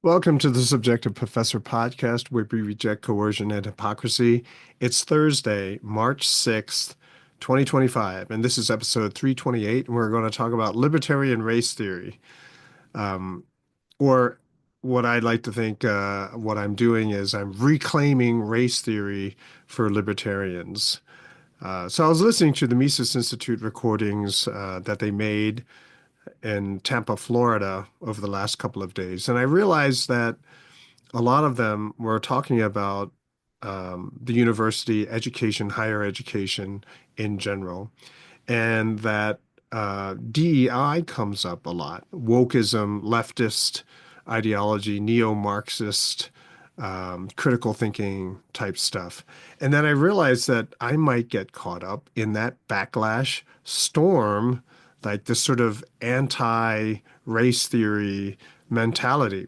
Welcome to the Subjective Professor podcast, where we reject coercion and hypocrisy. It's Thursday, March 6th, 2025, and this is episode 328, and we're going to talk about libertarian race theory. Or what I'd like to think what I'm doing is I'm reclaiming race theory for libertarians. So I was listening to the Mises Institute recordings that they made in Tampa, Florida over the last couple of days. And I realized that a lot of them were talking about the university education, higher education in general, and that DEI comes up a lot. Wokeism, leftist ideology, neo-Marxist, critical thinking type stuff. And then I realized that I might get caught up in that backlash storm, like this sort of anti-race theory mentality.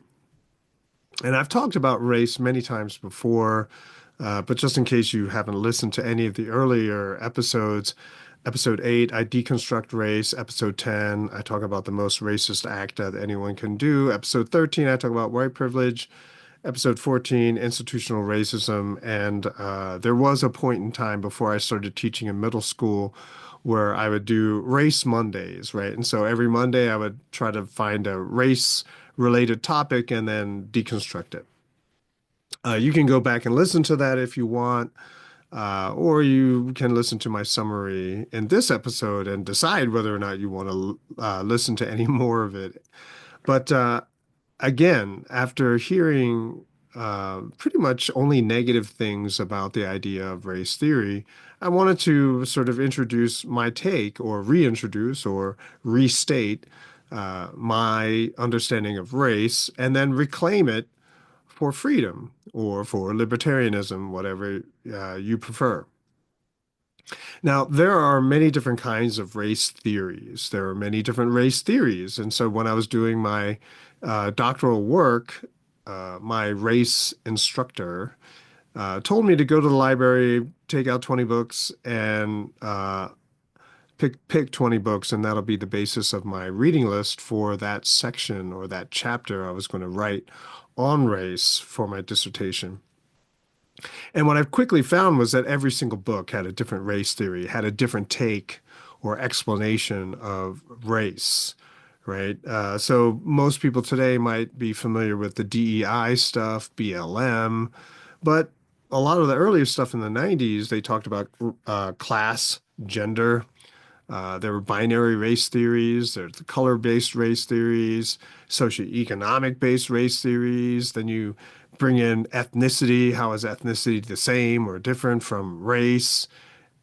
And I've talked about race many times before, but just in case you haven't listened to any of the earlier episodes, episode 8, I deconstruct race. Episode 10, I talk about the most racist act that anyone can do. Episode 13, I talk about white privilege. Episode 14, institutional racism. And there was a point in time before I started teaching in middle school where I would do race Mondays, right? And so every Monday I would try to find a race related topic and then deconstruct it. You can go back and listen to that if you want, or you can listen to my summary in this episode and decide whether or not you want to listen to any more of it. But again, after hearing pretty much only negative things about the idea of race theory, I wanted to sort of introduce my take or reintroduce or restate my understanding of race and then reclaim it for freedom or for libertarianism, whatever you prefer. Now, there are many different kinds of race theories. There are many different race theories. And so when I was doing my doctoral work, my race instructor told me to go to the library, take out 20 books, and pick 20 books, and that'll be the basis of my reading list for that section or that chapter I was going to write on race for my dissertation. And what I've quickly found was that every single book had a different race theory, had a different take or explanation of race, right? So most people today might be familiar with the DEI stuff, BLM, but a lot of the earlier stuff in the 90s, they talked about class, gender. There were binary race theories, there's the color-based race theories, socioeconomic-based race theories. Then you bring in ethnicity. How is ethnicity the same or different from race,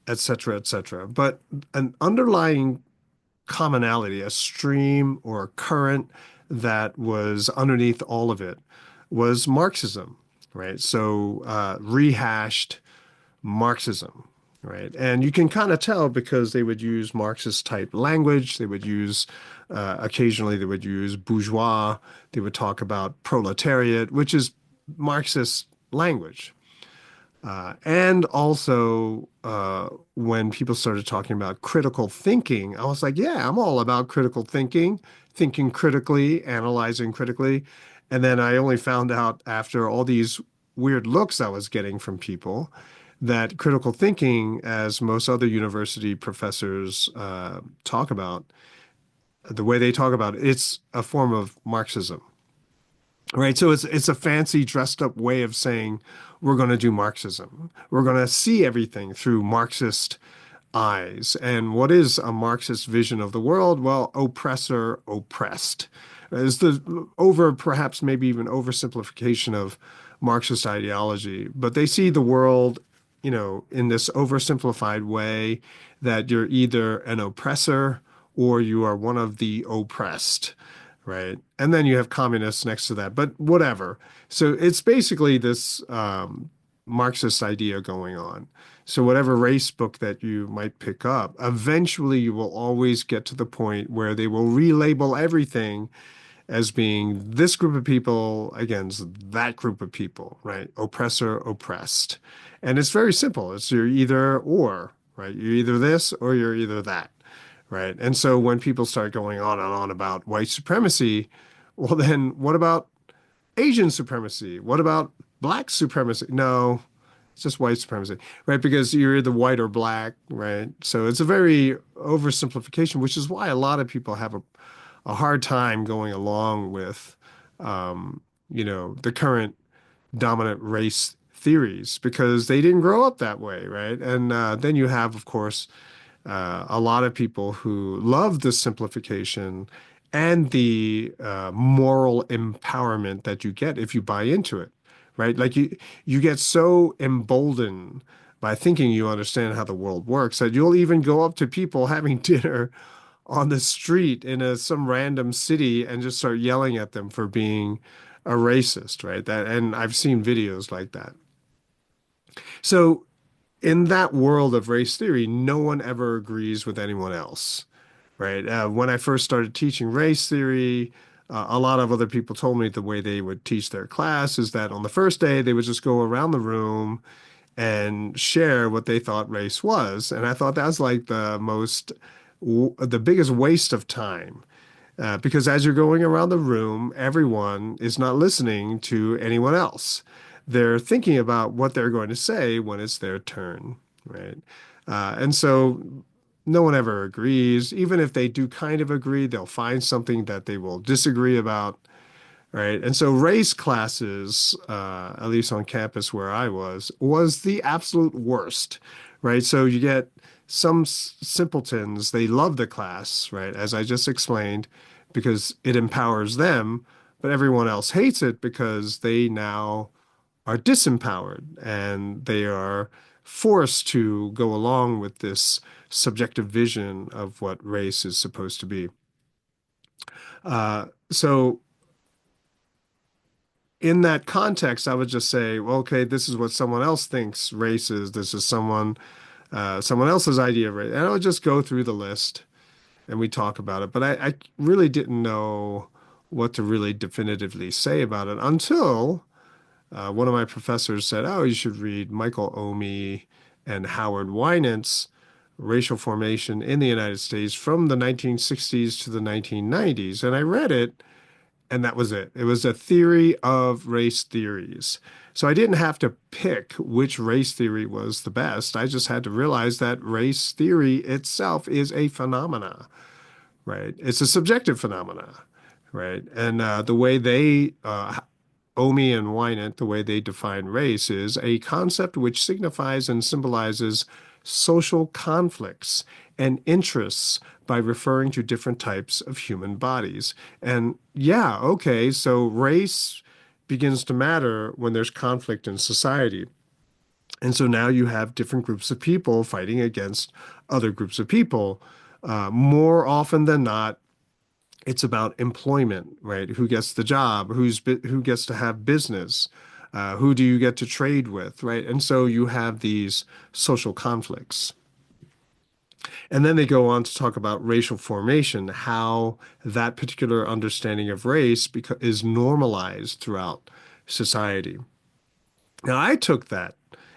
et cetera, et cetera. But an underlying commonality, a stream or a current that was underneath all of it was Marxism, right? So rehashed Marxism, right? And you can kind of tell because they would use Marxist type language. They would use, occasionally they would use bourgeois. They would talk about proletariat, which is Marxist language. And also, when people started talking about critical thinking, I was like, yeah, I'm all about critical thinking, thinking critically, analyzing critically. And then I only found out after all these weird looks I was getting from people that critical thinking, as most other university professors talk about, the way they talk about it, it's a form of Marxism. Right. So it's a fancy dressed up way of saying we're going to do Marxism. We're going to see everything through Marxist eyes. And what is a Marxist vision of the world? Well, oppressor, oppressed is the perhaps maybe even oversimplification of Marxist ideology. But they see the world, in this oversimplified way that you're either an oppressor or you are one of the oppressed. Right. And then you have communists next to that, but whatever. So it's basically this Marxist idea going on. So whatever race book that you might pick up, eventually you will always get to the point where they will relabel everything as being this group of people against that group of people, right? Oppressor, oppressed. And it's very simple. It's you're either or, right? You're either this or you're either that. Right. And so when people start going on and on about white supremacy, well, then what about Asian supremacy? What about black supremacy? No, it's just white supremacy, right? Because you're either white or black, right? So it's a very oversimplification, which is why a lot of people have a hard time going along with, the current dominant race theories because they didn't grow up that way, right? And then you have, of course, a lot of people who love the simplification and the moral empowerment that you get if you buy into it, right? Like you get so emboldened by thinking you understand how the world works that you'll even go up to people having dinner on the street in some random city and just start yelling at them for being a racist, right? That, and I've seen videos like that. So in that world of race theory, no one ever agrees with anyone else, right? When I first started teaching race theory, a lot of other people told me the way they would teach their class is that on the first day, they would just go around the room and share what they thought race was. And I thought that was like the biggest waste of time. Because as you're going around the room, everyone is not listening to anyone else. They're thinking about what they're going to say when it's their turn, right? And so no one ever agrees. Even if they do kind of agree, they'll find something that they will disagree about, right? And so race classes, at least on campus where I was the absolute worst, right? So you get some simpletons, they love the class, right? As I just explained, because it empowers them, but everyone else hates it because they now are disempowered and they are forced to go along with this subjective vision of what race is supposed to be. So in that context, I would just say, well, okay, this is what someone else thinks race is. This is someone else's idea of race. And I would just go through the list and we talk about it. But I really didn't know what to really definitively say about it until one of my professors said, oh, you should read Michael Omi and Howard Winant's Racial Formation in the United States from the 1960s to the 1990s. And I read it, and that was it. It was a theory of race theories. So I didn't have to pick which race theory was the best. I just had to realize that race theory itself is a phenomena, right? It's a subjective phenomena, right? And the way Omi and Winant, the way they define race is a concept which signifies and symbolizes social conflicts and interests by referring to different types of human bodies. And yeah, okay, so race begins to matter when there's conflict in society. And so now you have different groups of people fighting against other groups of people. More often than not, it's about employment, right? Who gets the job? Who gets to have business? Who do you get to trade with, right? And so you have these social conflicts. And then they go on to talk about racial formation, how that particular understanding of race is normalized throughout society. Now, I took that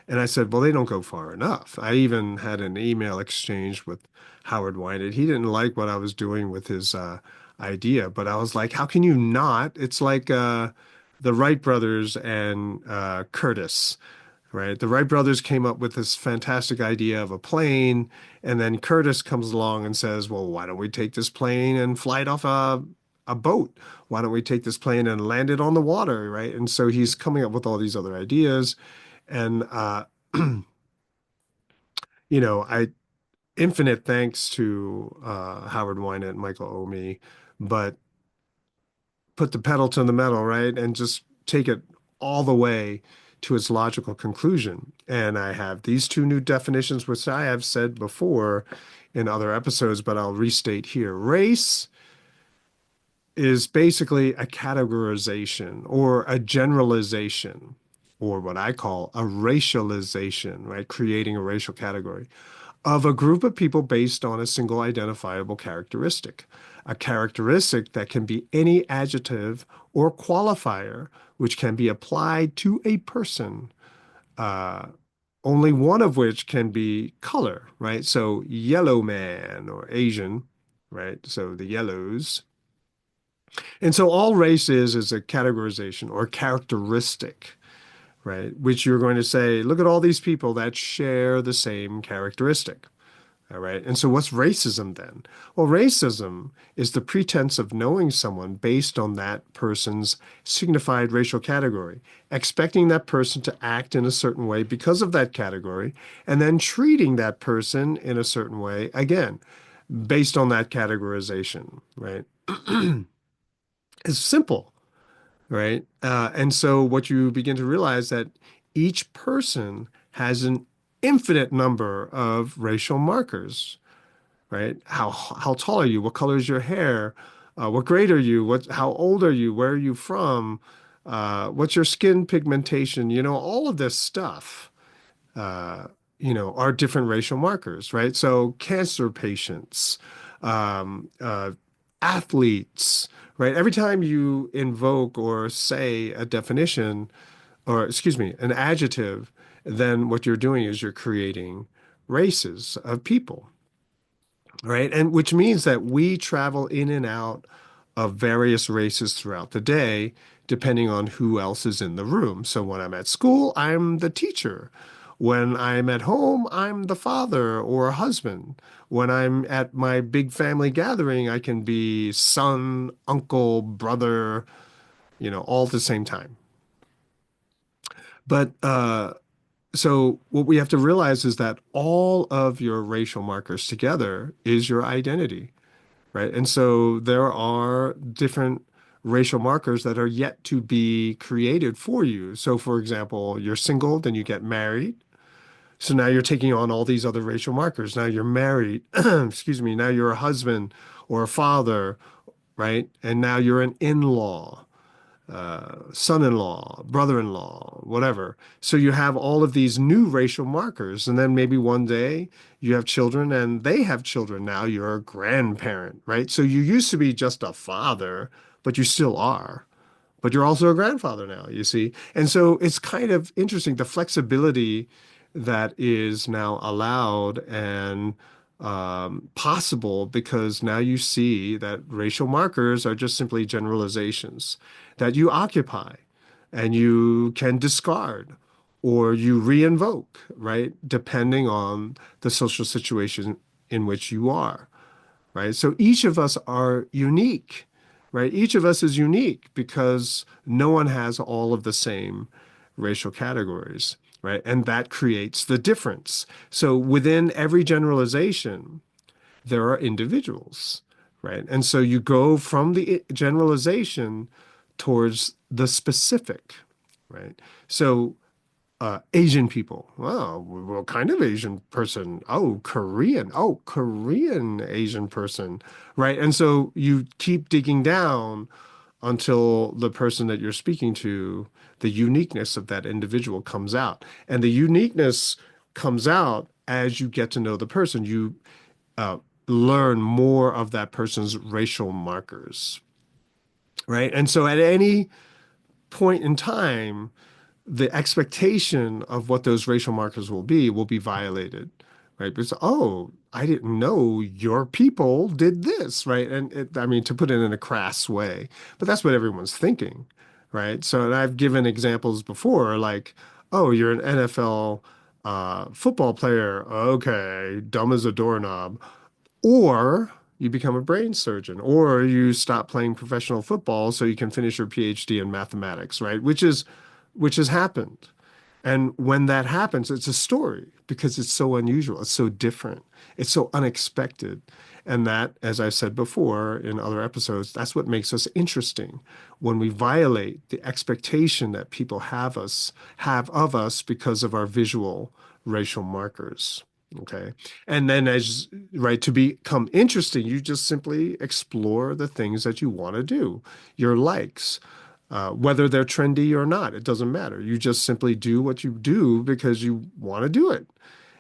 and I said, well, they don't go far enough. I even had an email exchange with Howard Winant. He didn't like what I was doing with his idea, but I was like, how can you not? It's like the Wright brothers and Curtis, right? The Wright brothers came up with this fantastic idea of a plane, and then Curtis comes along and says, well, why don't we take this plane and fly it off a boat? Why don't we take this plane and land it on the water, right? And so he's coming up with all these other ideas. And, I infinite thanks to Howard Winant and Michael Omi, but put the pedal to the metal, right? And just take it all the way to its logical conclusion. And I have these two new definitions, which I have said before in other episodes, but I'll restate here. Race is basically a categorization or a generalization, or what I call a racialization, right? Creating a racial category of a group of people based on a single identifiable characteristic, a characteristic that can be any adjective or qualifier which can be applied to a person, uh, only one of which can be color, right? So yellow man or Asian, right? So the yellows. And so all race is a categorization or characteristic, right? Which you're going to say, look at all these people that share the same characteristic. All right. And so what's racism then? Well, racism is the pretense of knowing someone based on that person's signified racial category, expecting that person to act in a certain way because of that category, and then treating that person in a certain way, again, based on that categorization, right? It's simple, right? And so what you begin to realize that each person has an infinite number of racial markers, right? How tall are you? What color is your hair? What grade are you? How old are you? Where are you from? What's your skin pigmentation? All of this stuff, uh, are different racial markers, right? So cancer patients, uh, athletes, right? Every time you invoke or say a definition, or excuse me, an adjective, then what you're doing is you're creating races of people, right? And which means that we travel in and out of various races throughout the day, depending on who else is in the room. So when I'm at school, I'm the teacher. When I'm at home, I'm the father or husband. When I'm at my big family gathering, I can be son, uncle, brother, all at the same time. But so what we have to realize is that all of your racial markers together is your identity, right? And so there are different racial markers that are yet to be created for you. So, for example, you're single, then you get married. So now you're taking on all these other racial markers. Now you're married, excuse me, now you're a husband or a father, right? And now you're an in-law, son-in-law, brother-in-law, whatever. So you have all of these new racial markers. And then maybe one day you have children and they have children. Now you're a grandparent, right? So you used to be just a father, but you still are. But you're also a grandfather now, you see. And so it's kind of interesting, the flexibility that is now allowed and possible because now you see that racial markers are just simply generalizations that you occupy and you can discard or you re-invoke, right? Depending on the social situation in which you are, right? So each of us are unique, right? Each of us is unique because no one has all of the same racial categories, right? And that creates the difference. So within every generalization, there are individuals, right? And so you go from the generalization towards the specific, right? So Asian people. Well, what kind of Asian person? Oh, Korean. Oh, Korean Asian person. Right. And so you keep digging down until the person that you're speaking to, the uniqueness of that individual comes out. And the uniqueness comes out as you get to know the person. You uh, learn more of that person's racial markers. Right. And so at any point in time, the expectation of what those racial markers will be violated, right? Because, oh, I didn't know your people did this, right? And I mean, to put it in a crass way, but that's what everyone's thinking, right? So, and I've given examples before, like, oh, you're an NFL football player. Okay, dumb as a doorknob. Or you become a brain surgeon, or you stop playing professional football so you can finish your PhD in mathematics, right? Which has happened. And when that happens, it's a story because it's so unusual, it's so different, it's so unexpected. And that, as I said before in other episodes, that's what makes us interesting when we violate the expectation that people have of us because of our visual racial markers. Okay. And then as right to become interesting, you just simply explore the things that you want to do, your likes, whether they're trendy or not, it doesn't matter. You just simply do what you do because you want to do it.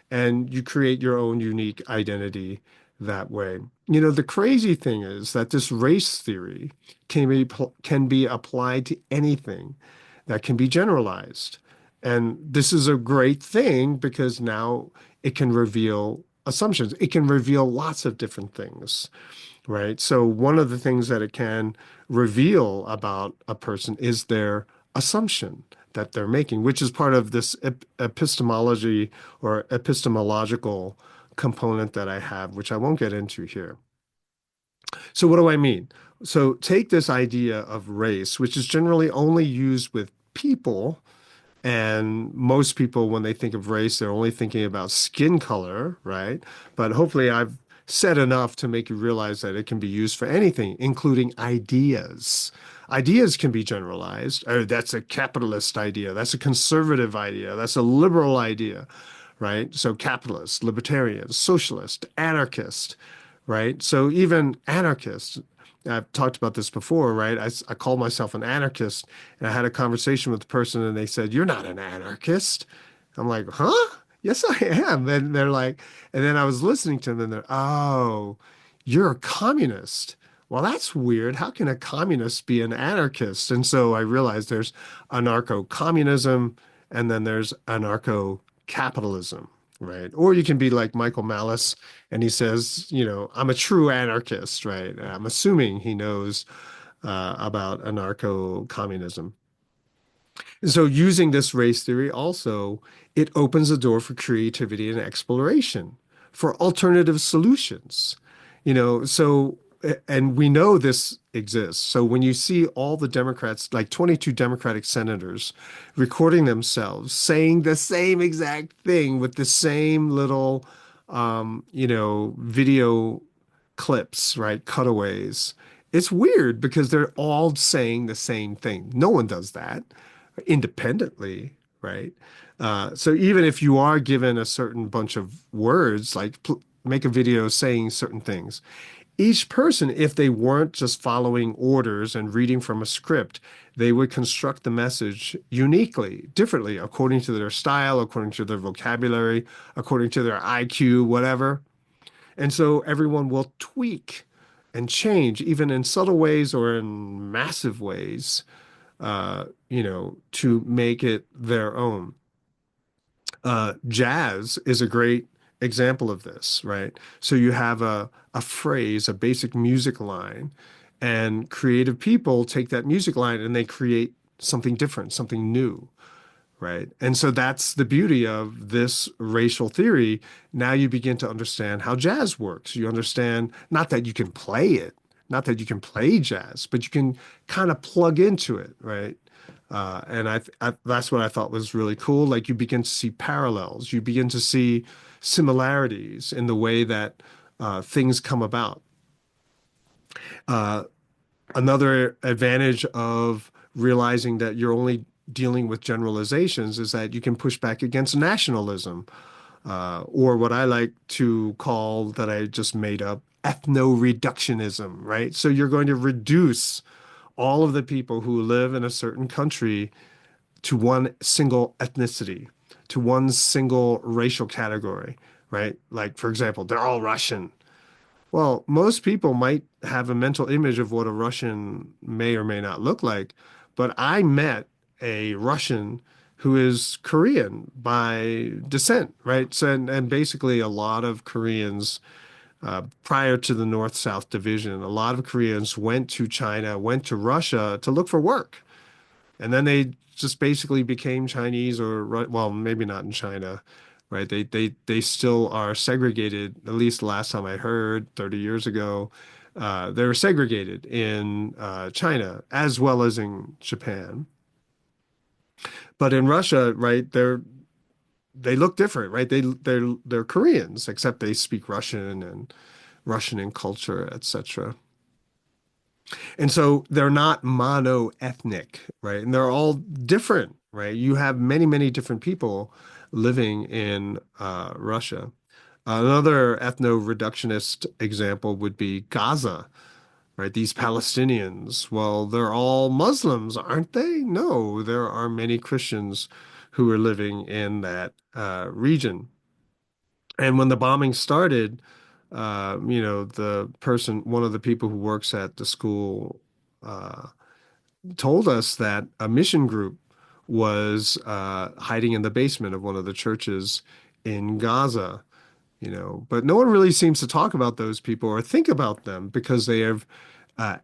And you create your own unique identity that way. The crazy thing is that this race theory can be applied to anything that can be generalized. And this is a great thing because now it can reveal assumptions. It can reveal lots of different things. right? So one of the things that it can reveal about a person is their assumption that they're making, which is part of this epistemology or epistemological component that I have, which I won't get into here. So what do I mean? So take this idea of race, which is generally only used with people, and most people, when they think of race, they're only thinking about skin color, right? But hopefully, I've said enough to make you realize that it can be used for anything, including ideas. Ideas can be generalized. Oh, that's a capitalist idea. That's a conservative idea. That's a liberal idea, right? So, capitalist, libertarian, socialist, anarchist, right? So, even anarchist, I've talked about this before, right? I called myself an anarchist, and I had a conversation with the person, and they said, "You're not an anarchist." I'm like, "Huh? Yes, I am." And they're like, and then I was listening to them, and they're, "Oh, you're a communist." Well, that's weird. How can a communist be an anarchist? And so I realized there's anarcho-communism, and then there's anarcho-capitalism, right? Or you can be like Michael Malice, and he says, I'm a true anarchist, right? I'm assuming he knows about anarcho-communism. And so using this race theory also, it opens the door for creativity and exploration, for alternative solutions. So and we know this exists. So when you see all the Democrats, like 22 Democratic senators, recording themselves saying the same exact thing with the same little, video clips, right? Cutaways. It's weird because they're all saying the same thing. No one does that independently, right? So even if you are given a certain bunch of words, like make a video saying certain things, each person, if they weren't just following orders and reading from a script, they would construct the message uniquely, differently, according to their style, according to their vocabulary, according to their IQ, whatever. And so everyone will tweak and change, even in subtle ways or in massive ways, to make it their own. Jazz is a great example of this, right? So you have a phrase, a basic music line, and creative people take that music line and they create something different, something new, right? And so that's the beauty of this racial theory. Now you begin to understand how jazz works. You understand not that you can play it, not that you can play jazz, but you can kind of plug into it, right? And that's what I thought was really cool. Like you begin to see parallels, you begin to see similarities in the way that things come about. Uh, Another advantage of realizing that you're only dealing with generalizations is that you can push back against nationalism, or what I like to call, that I just made up, ethno-reductionism, right? So you're going to reduce all of the people who live in a certain country to one single ethnicity, to one single racial category, right? Like, for example, they're all Russian. Well, most people might have a mental image of what a Russian may or may not look like, but I met a Russian who is Korean by descent, right? So, and basically, a lot of Koreans, prior to the North-South division, a lot of Koreans went to China, went to Russia to look for work. And then they just basically became Chinese, or well, maybe not in China, right? They still are segregated. At least the last time I heard, 30 years ago, they were segregated in China as well as in Japan. But in Russia, right, they look different, right? They're Koreans, except they speak Russian and Russian in culture, etc. And so they're not mono-ethnic, right? And they're all different, right? You have many, many different people living in Russia. Another ethno-reductionist example would be Gaza, right? These Palestinians, well, they're all Muslims, aren't they? No, there are many Christians who are living in that region. And when the bombing started, one of the people who works at the school, uh, told us that a mission group was hiding in the basement of one of the churches in Gaza. But no one really seems to talk about those people or think about them because they have uh,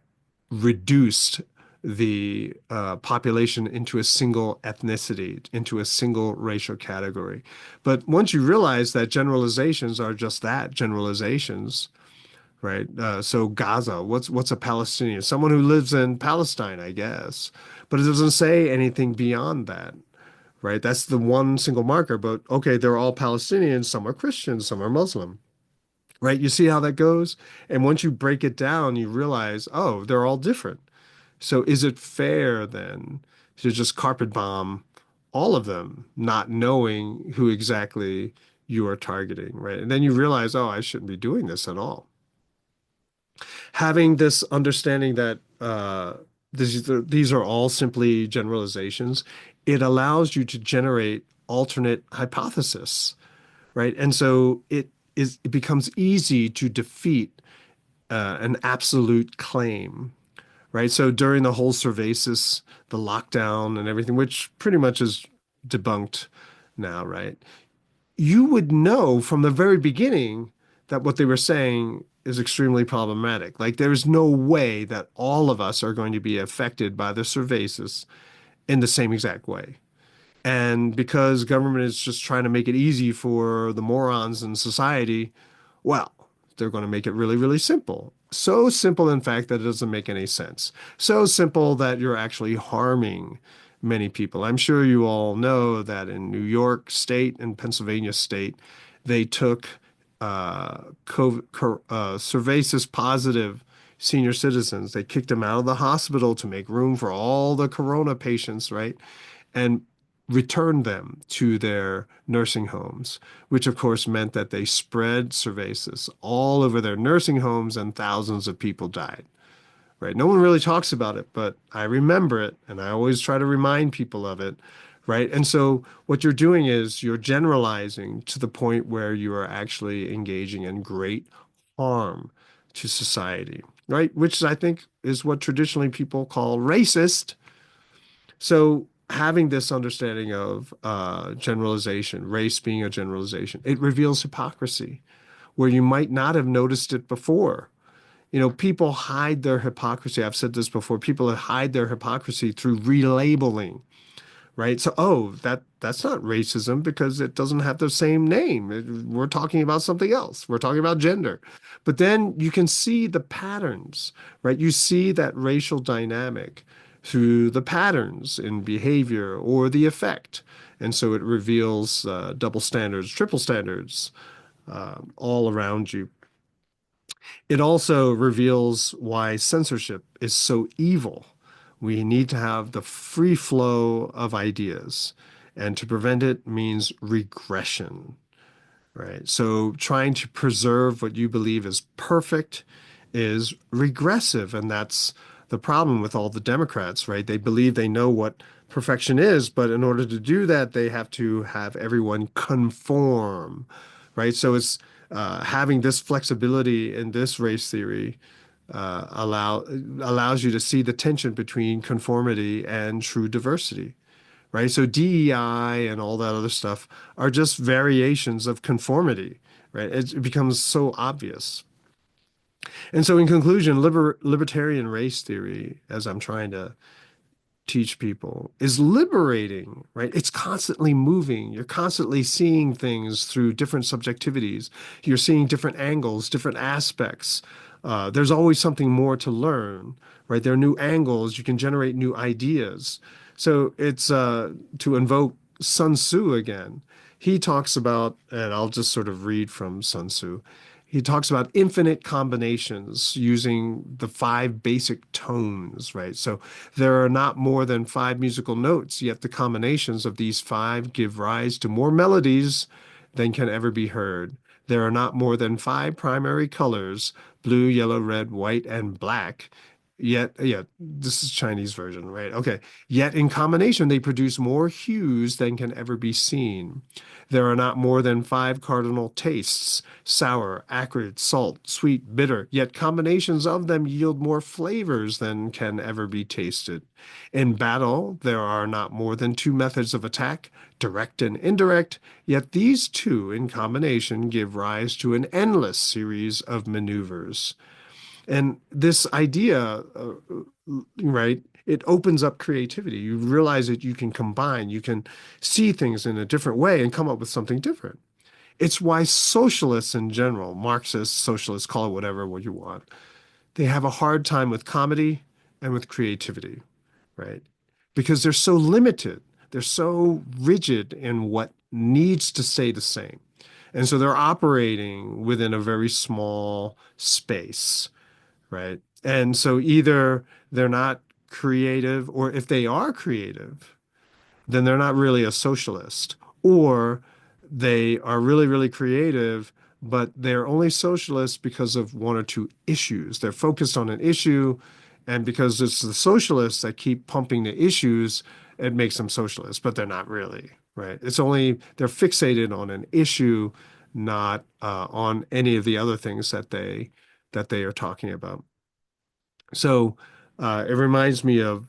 reduced the population into a single ethnicity, into a single racial category. But once you realize that generalizations are just that, generalizations, right? So Gaza, what's a Palestinian? Someone who lives in Palestine, I guess. But it doesn't say anything beyond that, right? That's the one single marker. But okay, they're all Palestinians. Some are Christians, some are Muslim, right? You see how that goes? And once you break it down, you realize, oh, they're all different. So is it fair then to just carpet bomb all of them, not knowing who exactly you are targeting, right? And then you realize, oh, I shouldn't be doing this at all. Having this understanding that these are all simply generalizations, it allows you to generate alternate hypothesis, right? And so it becomes easy to defeat an absolute claim, right? So during the whole Cervasis, the lockdown and everything, which pretty much is debunked now, right? You would know from the very beginning that what they were saying is extremely problematic. Like there's no way that all of us are going to be affected by the Cervasis in the same exact way. And because government is just trying to make it easy for the morons in society, well, they're going to make it really, really simple. So simple, in fact, that it doesn't make any sense. So simple that you're actually harming many people. I'm sure you all know that in New York State and Pennsylvania State, they took Cervasis positive senior citizens. They kicked them out of the hospital to make room for all the corona patients, right? And returned them to their nursing homes, which of course meant that they spread Cervasis all over their nursing homes and thousands of people died. Right? No one really talks about it, but I remember it and I always try to remind people of it. Right? And so what you're doing is you're generalizing to the point where you are actually engaging in great harm to society, right? Which I think is what traditionally people call racist. So having this understanding of generalization, race being a generalization, it reveals hypocrisy where you might not have noticed it before. People hide their hypocrisy. I've said this before. People hide their hypocrisy through relabeling, right? So, oh, that's not racism because it doesn't have the same name. We're talking about something else. We're talking about gender. But then you can see the patterns, right? You see that racial dynamic through the patterns in behavior or the effect. And so it reveals double standards, triple standards all around you. It also reveals why censorship is so evil. We need to have the free flow of ideas, and to prevent it means regression, right? So trying to preserve what you believe is perfect is regressive, and that's the problem with all the Democrats, right? They believe they know what perfection is, but in order to do that, they have to have everyone conform, right? So it's having this flexibility in this race theory allows you to see the tension between conformity and true diversity, right? So DEI and all that other stuff are just variations of conformity, right? It becomes so obvious. And so in conclusion, libertarian race theory, as I'm trying to teach people, is liberating, right? It's constantly moving. You're constantly seeing things through different subjectivities. You're seeing different angles, different aspects. There's always something more to learn, right? There are new angles. You can generate new ideas. So it's to invoke Sun Tzu again. He talks about, and I'll just sort of read from Sun Tzu. He talks about infinite combinations using the five basic tones, right? So there are not more than five musical notes, yet the combinations of these five give rise to more melodies than can ever be heard. There are not more than five primary colors, blue, yellow, red, white, and black, Yet, yeah, this is Chinese version, right? Okay. Yet in combination, they produce more hues than can ever be seen. There are not more than five cardinal tastes: sour, acrid, salt, sweet, bitter. Yet combinations of them yield more flavors than can ever be tasted. In battle, there are not more than two methods of attack: direct and indirect. Yet these two in combination give rise to an endless series of maneuvers. And this idea, right, it opens up creativity. You realize that you can combine, you can see things in a different way and come up with something different. It's why socialists in general, Marxists, socialists, call it whatever what you want, they have a hard time with comedy and with creativity, right? Because they're so limited, they're so rigid in what needs to stay the same. And so they're operating within a very small space, right? And so either they're not creative, or if they are creative, then they're not really a socialist, or they are really, really creative, but they're only socialists because of one or two issues. They're focused on an issue, and because it's the socialists that keep pumping the issues, it makes them socialists, but they're not really, right? It's only they're fixated on an issue, not on any of the other things that they are talking about. So it reminds me of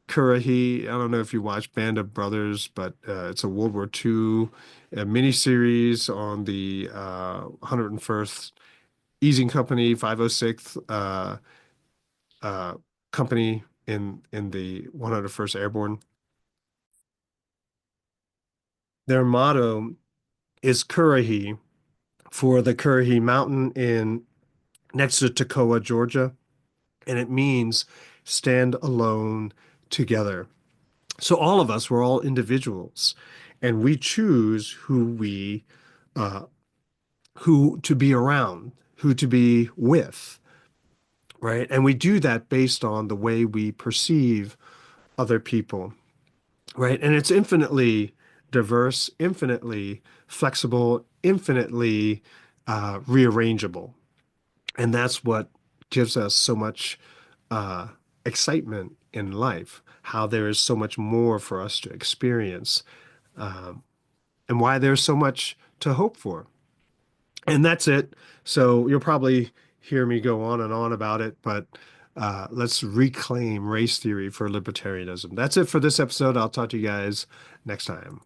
Currahee. I don't know if you watch Band of Brothers, but it's a World War II miniseries on the 101st Easing Company, 506th uh, Company in the 101st Airborne. Their motto is Currahee, for the Currahee Mountain in next to Toccoa, Georgia, and it means stand alone together. So all of us, we're all individuals, and we choose uh, who to be around, who to be with, right? And we do that based on the way we perceive other people, right? And it's infinitely diverse, infinitely flexible, infinitely rearrangeable. And that's what gives us so much uh, excitement in life, how there is so much more for us to experience, um, and why there's so much to hope for. And that's it. So you'll probably hear me go on and on about it, but let's reclaim race theory for libertarianism. That's it for this episode. I'll talk to you guys next time.